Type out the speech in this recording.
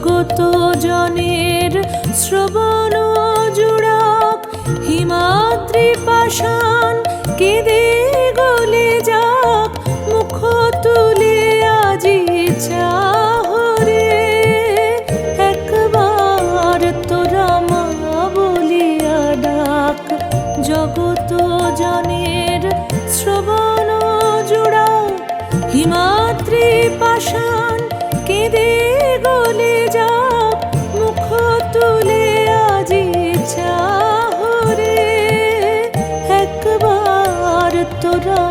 জগত জনের শ্রবণ জুড়াক হিমাদ্রি পাষাণ কেঁদে গলে যাক মুখ তুলে আজি চাহরে একবার তোরা মা বলিয়া ডাক জগত জনের শ্রবণ জুড়াক হিমাদ্রি পাষাণ কেঁদে গলে যাক মুখ তুলে আজি চাহরে একবার তোরা